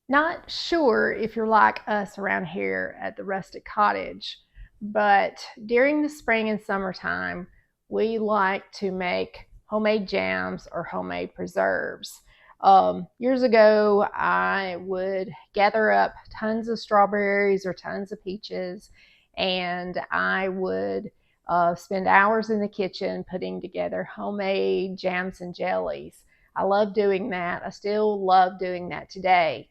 Not sure if you're like us around here at the Rustic Cottage, but during the spring and summertime, we like to make homemade jams or homemade preserves. Years ago, I would gather up tons of strawberries or tons of peaches, and I would spend hours in the kitchen putting together homemade jams and jellies. I love doing that. I still love doing that today,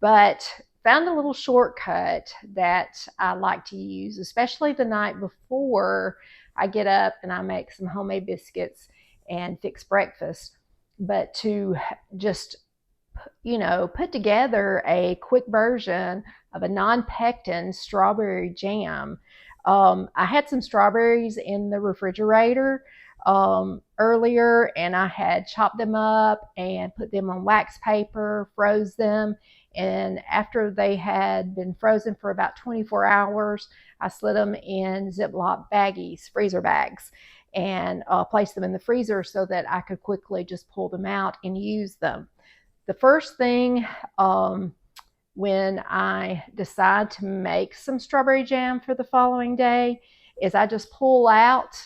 but found a little shortcut that I like to use, especially the night before I get up and I make some homemade biscuits and fix breakfast. But to just, put together a quick version of a non-pectin strawberry jam. I had some strawberries in the refrigerator earlier, and I had chopped them up and put them on wax paper, froze them, and after they had been frozen for about 24 hours, I slid them in Ziploc baggies, freezer bags, and placed them in the freezer so that I could quickly just pull them out and use them. The first thing when I decide to make some strawberry jam for the following day is I just pull out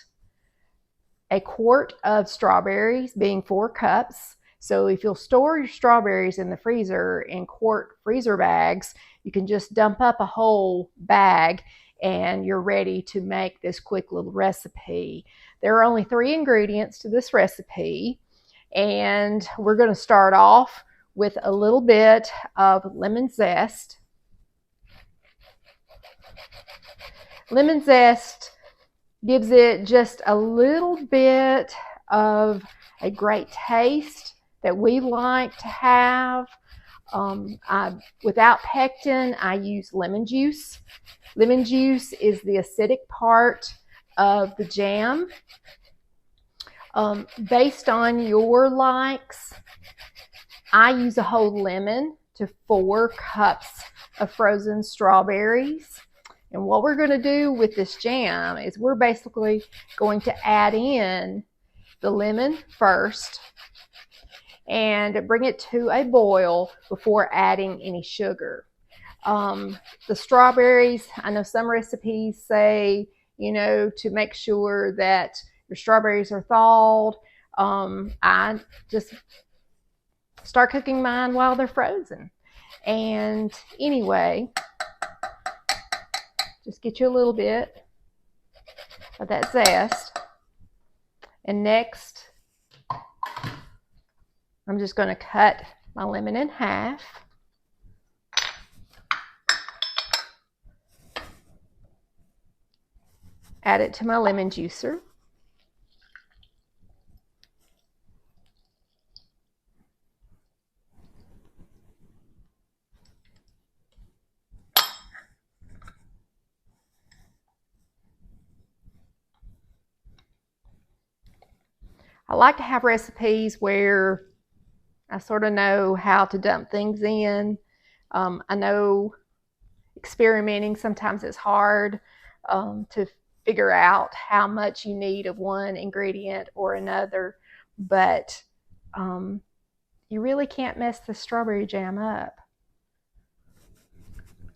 a quart of strawberries, being 4 cups. So if you'll store your strawberries in the freezer in quart freezer bags, you can just dump up a whole bag and you're ready to make this quick little recipe. There are only 3 ingredients to this recipe, and we're going to start off with a little bit of lemon zest. Lemon zest gives it just a little bit of a great taste that we like to have. Without pectin, I use lemon juice. Lemon juice is the acidic part of the jam. Based on your likes, I use a whole lemon to 4 cups of frozen strawberries. And what we're going to do with this jam is we're basically going to add in the lemon first and bring it to a boil before adding any sugar. The strawberries, I know some recipes say, to make sure that your strawberries are thawed. I just start cooking mine while they're frozen. And anyway, just get you a little bit of that zest. And next, I'm just going to cut my lemon in half. Add it to my lemon juicer. I like to have recipes where I sort of know how to dump things in. I know experimenting sometimes it's hard to figure out how much you need of one ingredient or another, but you really can't mess the strawberry jam up.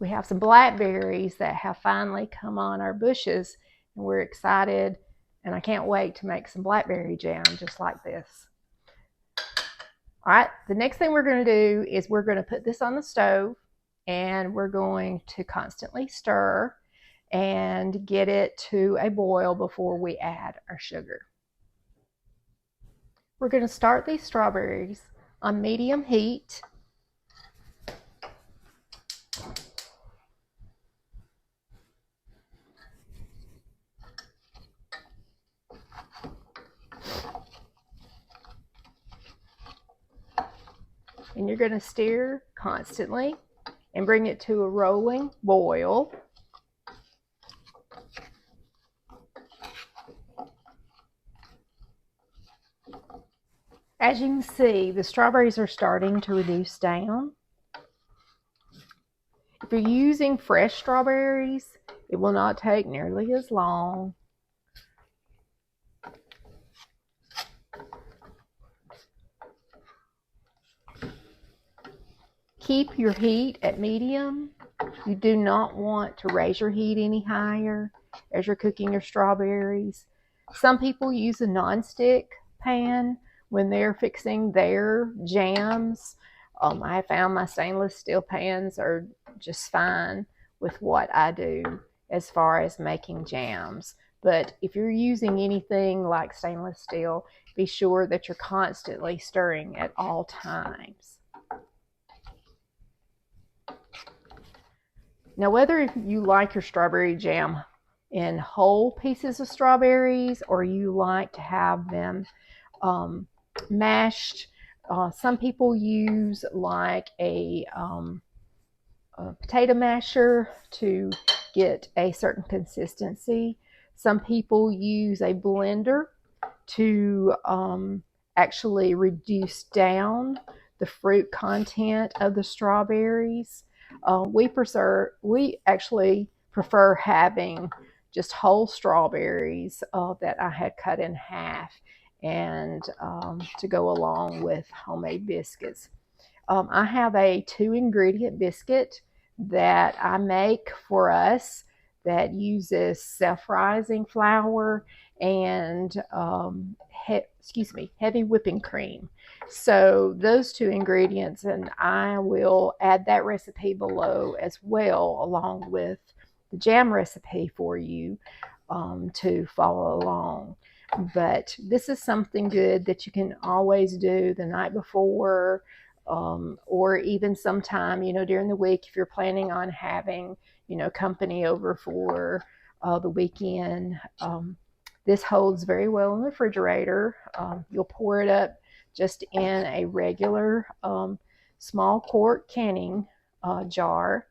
We have some blackberries that have finally come on our bushes, and we're excited, and I can't wait to make some blackberry jam just like this. All right, the next thing we're going to do is we're going to put this on the stove, and we're going to constantly stir and get it to a boil before we add our sugar. We're going to start these strawberries on medium heat. And you're going to stir constantly and bring it to a rolling boil. As you can see, the strawberries are starting to reduce down. If you're using fresh strawberries, it will not take nearly as long. Keep your heat at medium. You do not want to raise your heat any higher as you're cooking your strawberries. Some people use a nonstick pan when they're fixing their jams. I found my stainless steel pans are just fine with what I do as far as making jams. But if you're using anything like stainless steel, be sure that you're constantly stirring at all times. Now, whether you like your strawberry jam in whole pieces of strawberries or you like to have them mashed, some people use like a potato masher to get a certain consistency. Some people use a blender to actually reduce down the fruit content of the strawberries. We actually prefer having just whole strawberries that I had cut in half and to go along with homemade biscuits. I have a 2-ingredient biscuit that I make for us that uses self-rising flour and heavy whipping cream. So those 2 ingredients, and I will add that recipe below as well, along with the jam recipe for you to follow along. But this is something good that you can always do the night before, or even sometime, during the week if you're planning on having, company over for the weekend. This holds very well in the refrigerator. You'll pour it up just in a regular small quart canning jar,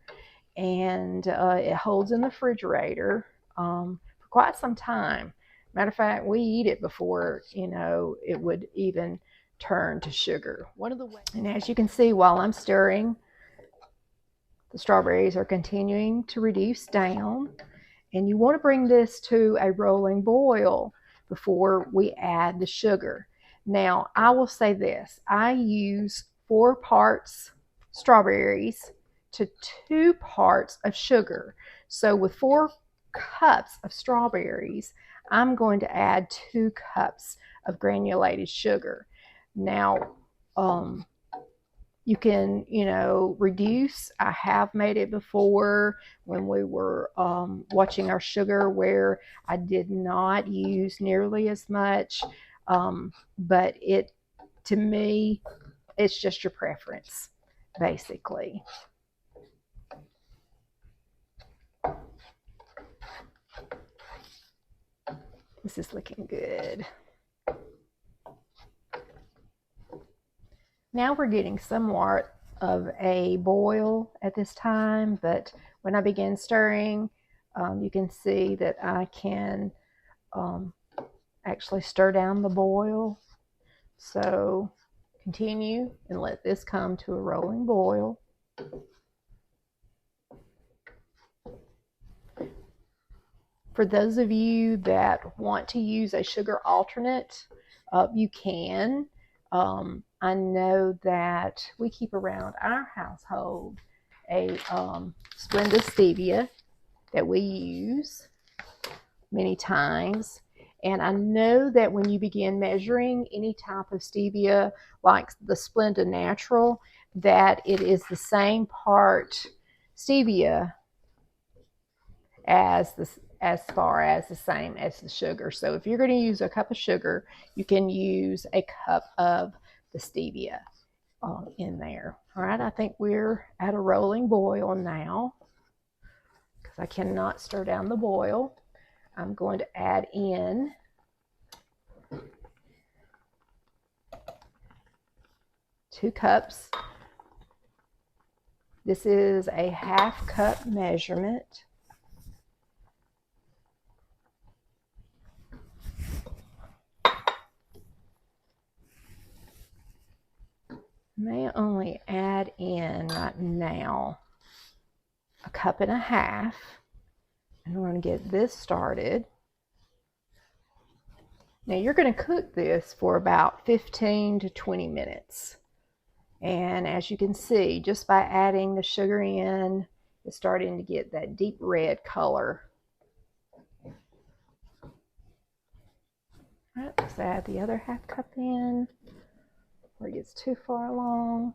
and it holds in the refrigerator for quite some time. Matter of fact, we eat it before, it would even turn to sugar. And as you can see, while I'm stirring, the strawberries are continuing to reduce down. And you want to bring this to a rolling boil before we add the sugar. Now, I will say this. I use 4 parts strawberries to 2 parts of sugar. So with 4 cups of strawberries, I'm going to add 2 cups of granulated sugar. Now, you can, reduce. I have made it before when we were watching our sugar where I did not use nearly as much. But to me, it's just your preference, basically. This is looking good. Now we're getting somewhat of a boil at this time, but when I begin stirring, you can see that I can actually stir down the boil. So continue and let this come to a rolling boil. For those of you that want to use a sugar alternate, you can. I know that we keep around our household a Splenda stevia that we use many times. And I know that when you begin measuring any type of stevia like the Splenda Natural, that it is the same part stevia as far as the same as the sugar. So if you're going to use a cup of sugar, you can use a cup of the stevia in there. All right, I think we're at a rolling boil now because I cannot stir down the boil. I'm going to add in two cups. This is a half cup measurement. May only add in right now a cup and a half, and we're going to get this started. Now you're going to cook this for about 15 to 20 minutes. And as you can see, just by adding the sugar in, it's starting to get that deep red color. All right, let's add the other half cup in before it gets too far along.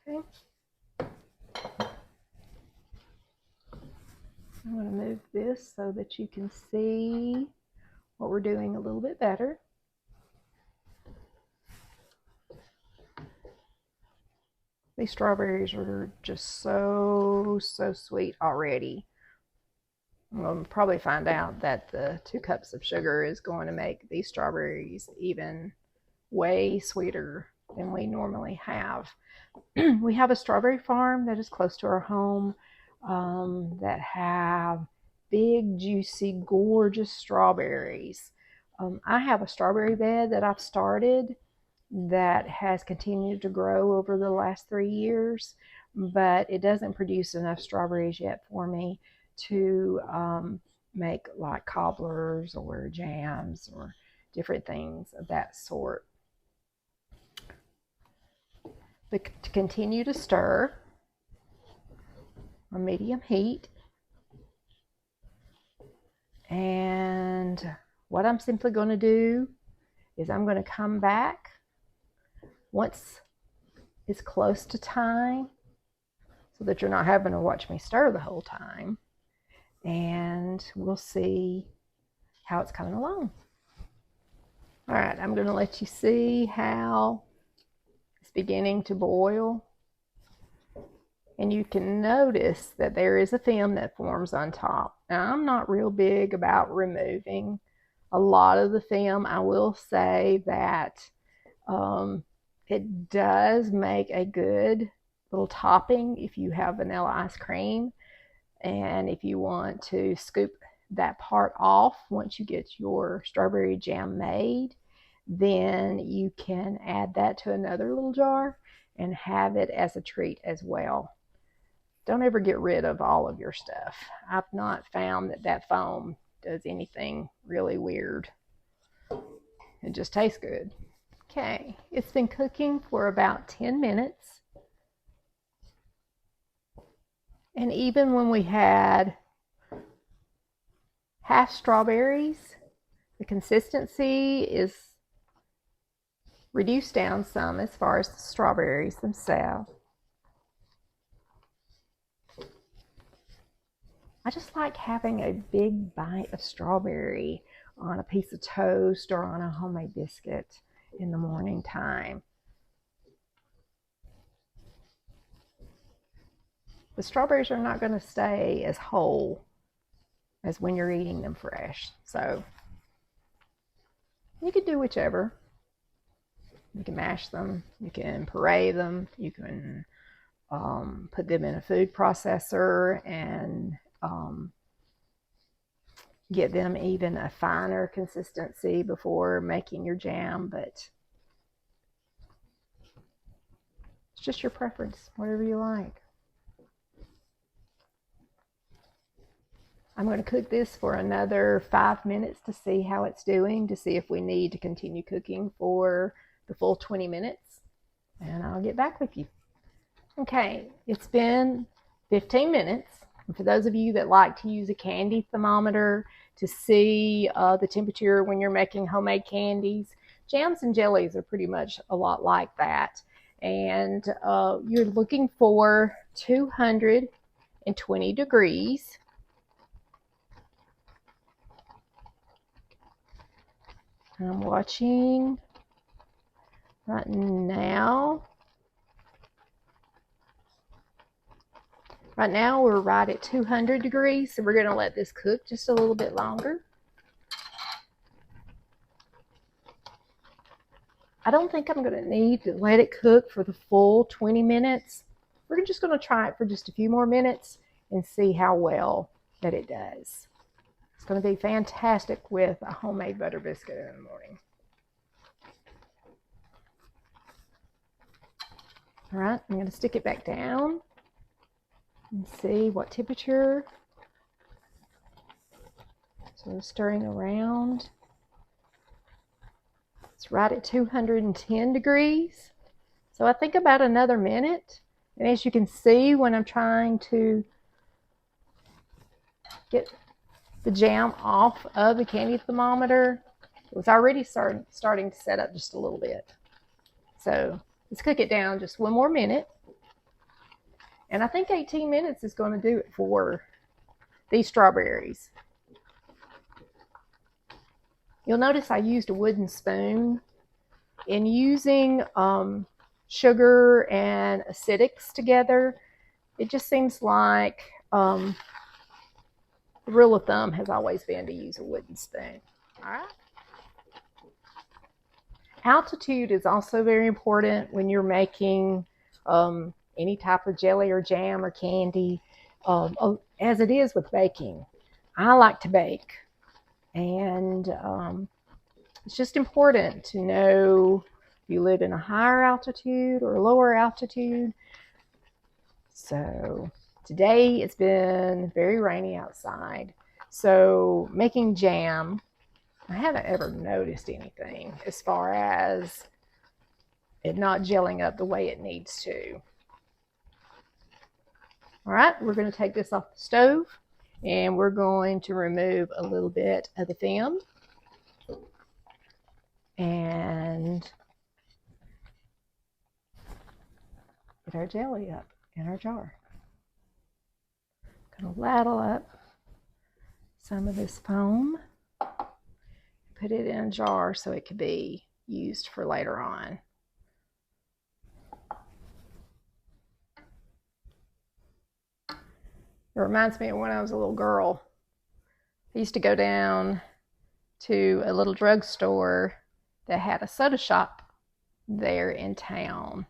Okay. I'm going to move this so that you can see what we're doing a little bit better. These strawberries are just so sweet already. We'll probably find out that the 2 cups of sugar is going to make these strawberries even way sweeter than we normally have. We have a strawberry farm that is close to our home that have big, juicy, gorgeous strawberries. I have a strawberry bed that I've started that has continued to grow over the last 3 years, but it doesn't produce enough strawberries yet for me to make like cobblers or jams or different things of that sort. But to continue to stir on medium heat, and what I'm simply going to do is I'm going to come back once it's close to time so that you're not having to watch me stir the whole time, and we'll see how it's coming along. All right, I'm going to let you see how it's beginning to boil, and you can notice that there is a film that forms on top. Now, I'm not real big about removing a lot of the film. I will say that it does make a good little topping if you have vanilla ice cream, and if you want to scoop that part off once you get your strawberry jam made, then you can add that to another little jar and have it as a treat as well. Don't ever get rid of all of your stuff. I've not found that foam does anything really weird. It just tastes good. Okay, it's been cooking for about 10 minutes. And even when we had half strawberries, the consistency is reduced down some as far as the strawberries themselves. I just like having a big bite of strawberry on a piece of toast or on a homemade biscuit in the morning time. The strawberries are not going to stay as whole as when you're eating them fresh. So you could do whichever. You can mash them, you can puree them, you can put them in a food processor and get them even a finer consistency before making your jam, but it's just your preference, whatever you like. I'm going to cook this for another 5 minutes to see how it's doing, to see if we need to continue cooking for the full 20 minutes, and I'll get back with you. Okay, it's been 15 minutes. And for those of you that like to use a candy thermometer to see the temperature when you're making homemade candies, jams and jellies are pretty much a lot like that. And you're looking for 220 degrees. I'm watching right now. Right now we're right at 200 degrees, so we're going to let this cook just a little bit longer. I don't think I'm going to need to let it cook for the full 20 minutes. We're just going to try it for just a few more minutes and see how well that it does. It's going to be fantastic with a homemade butter biscuit in the morning. All right, I'm going to stick it back down. and see what temperature. So I'm stirring around. It's right at 210 degrees. So I think about another minute. And as you can see, when I'm trying to get the jam off of the candy thermometer, it was already starting to set up just a little bit. So let's cook it down just one more minute. And I think 18 minutes is going to do it for these strawberries. You'll notice I used a wooden spoon. In using sugar and acidics together, it just seems like the rule of thumb has always been to use a wooden spoon. All right. Altitude is also very important when you're making any type of jelly or jam or candy, as it is with baking. I like to bake, and it's just important to know if you live in a higher altitude or a lower altitude. So today it's been very rainy outside. So making jam, I haven't ever noticed anything as far as it not gelling up the way it needs to. All right, we're going to take this off the stove and we're going to remove a little bit of the film and get our jelly up in our jar. I'm going to ladle up some of this foam, put it in a jar so it could be used for later on. It reminds me of when I was a little girl. I used to go down to a little drugstore that had a soda shop there in town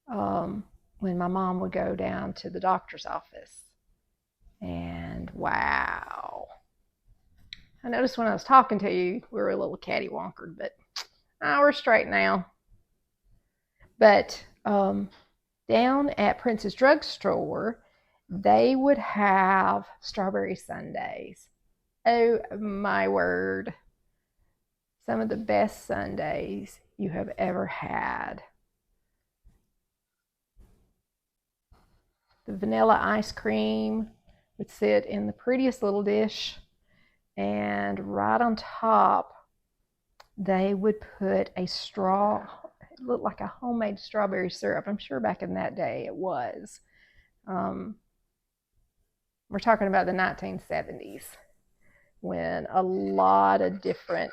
when my mom would go down to the doctor's office. And wow. I noticed when I was talking to you, we were a little catty-wonkered, but we're straight now. But down at Prince's Drugstore, they would have strawberry sundaes. Oh my word. Some of the best sundaes you have ever had. The vanilla ice cream would sit in the prettiest little dish, and right on top they would put a straw. It looked like a homemade strawberry syrup. I'm sure back in that day it was. We're talking about the 1970s when a lot of different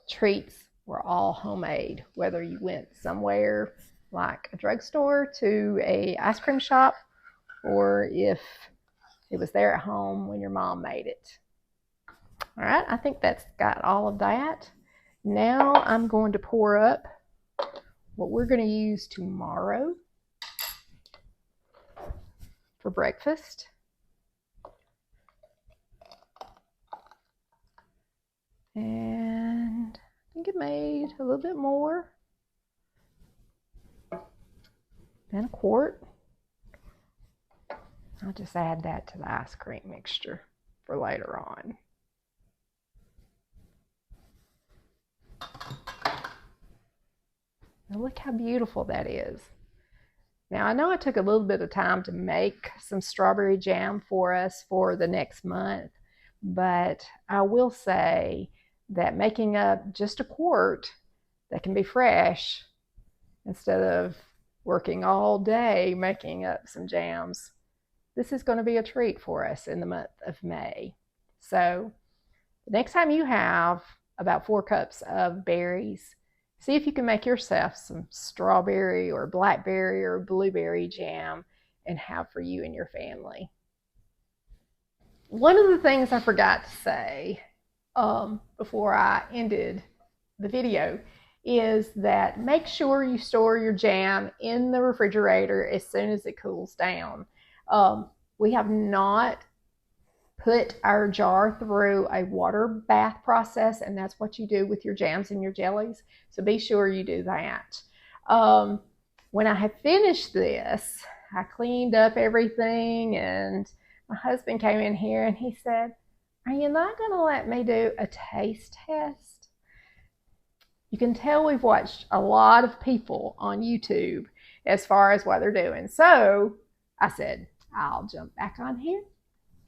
treats were all homemade, whether you went somewhere like a drugstore to a ice cream shop or if it was there at home when your mom made it. All right, I think that's got all of that. Now I'm going to pour up what we're going to use tomorrow for breakfast. And I think it made a little bit more than a quart. I'll just add that to the ice cream mixture for later on. Now look how beautiful that is. Now I know I took a little bit of time to make some strawberry jam for us for the next month, but I will say that making up just a quart that can be fresh instead of working all day making up some jams, this is going to be a treat for us in the month of May. So the next time you have about 4 cups of berries, see if you can make yourself some strawberry or blackberry or blueberry jam and have for you and your family. One of the things I forgot to say before I ended the video is that make sure you store your jam in the refrigerator as soon as it cools down. We have not put our jar through a water bath process, and that's what you do with your jams and your jellies. So be sure you do that. when I had finished this, I cleaned up everything, and my husband came in here and he said, "Are you not going to let me do a taste test?" You can tell we've watched a lot of people on YouTube as far as what they're doing. So I said, I'll jump back on here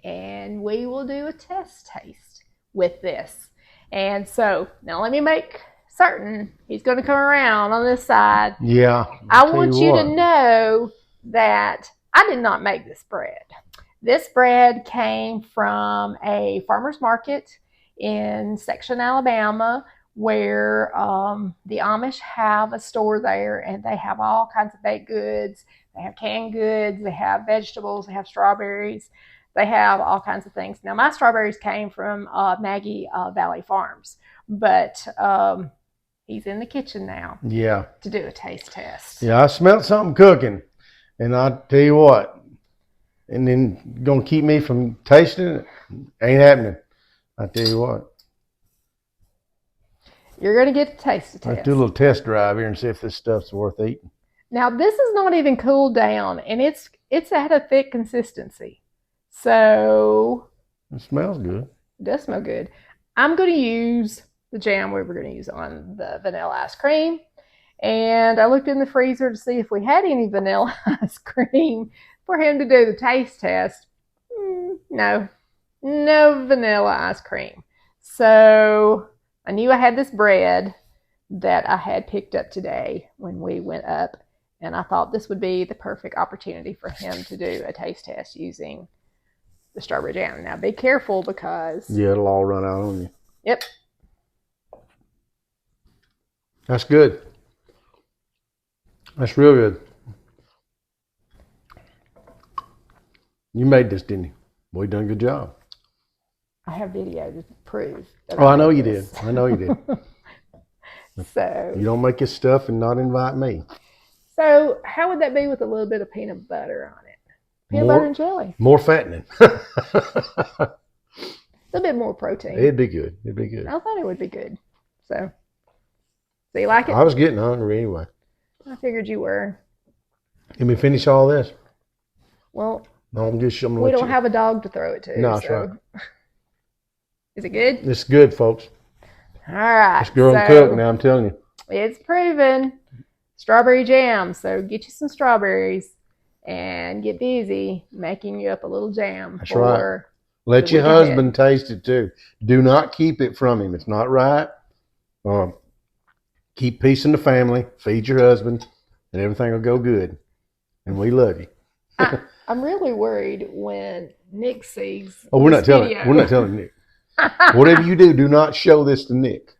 and we will do a test taste with this. And so now let me make certain he's going to come around on this side. Yeah. I want you to know that I did not make this bread. This bread came from a farmer's market in Section, Alabama, where the Amish have a store there, and they have all kinds of baked goods. They have canned goods, they have vegetables, they have strawberries, they have all kinds of things. Now, my strawberries came from Maggie Valley Farms, but he's in the kitchen now. Yeah. To do a taste test. Yeah, I smelled something cooking, and I tell you what, and then gonna keep me from tasting it? Ain't happening. I tell you what. You're going to get to taste the test. Let's do a little test drive here and see if this stuff's worth eating. Now, this is not even cooled down, and it's at a thick consistency. So it smells good. It does smell good. I'm going to use the jam we were going to use on the vanilla ice cream. And I looked in the freezer to see if we had any vanilla ice cream for him to do the taste test. No vanilla ice cream. So I knew I had this bread that I had picked up today when we went up, and I thought this would be the perfect opportunity for him to do a taste test using the strawberry jam. Now be careful because... yeah, it'll all run out on you. Yep. That's good. That's real good. You made this, didn't you? Boy, you done a good job. I have video to prove that. Oh, I know you did. I know you did. So you don't make your stuff and not invite me. So how would that be with a little bit of peanut butter on it? Peanut butter and jelly. More fattening. A little bit more protein. It'd be good. It'd be good. I thought it would be good. So you like it? I was getting hungry anyway. I figured you were. Let me finish all this. Well, no, we don't have a dog to throw it to. No, that's right. Is it good? It's good, folks. All right. This girl can cook now, I'm telling you. It's proven. Strawberry jam. So get you some strawberries and get busy making you up a little jam. That's right. Let your husband taste it too. Do not keep it from him. It's not right. Keep peace in the family. Feed your husband, and everything will go good. And we love you. I'm really worried when Nick sees. Oh, we're not telling Nick. Whatever you do, do not show this to Nick.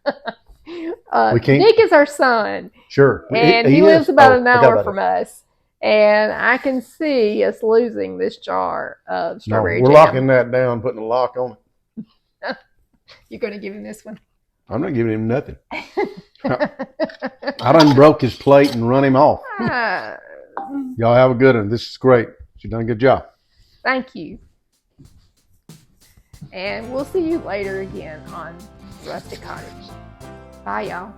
We can't. Nick is our son. Sure. And he lives about an hour from us. And I can see us losing this jar of strawberry jam. We're locking that down, putting a lock on it. You're going to give him this one? I'm not giving him nothing. I done broke his plate and run him off. Y'all have a good one. This is great. You've done a good job. Thank you. And we'll see you later again on Rustic Cottage. Bye, y'all.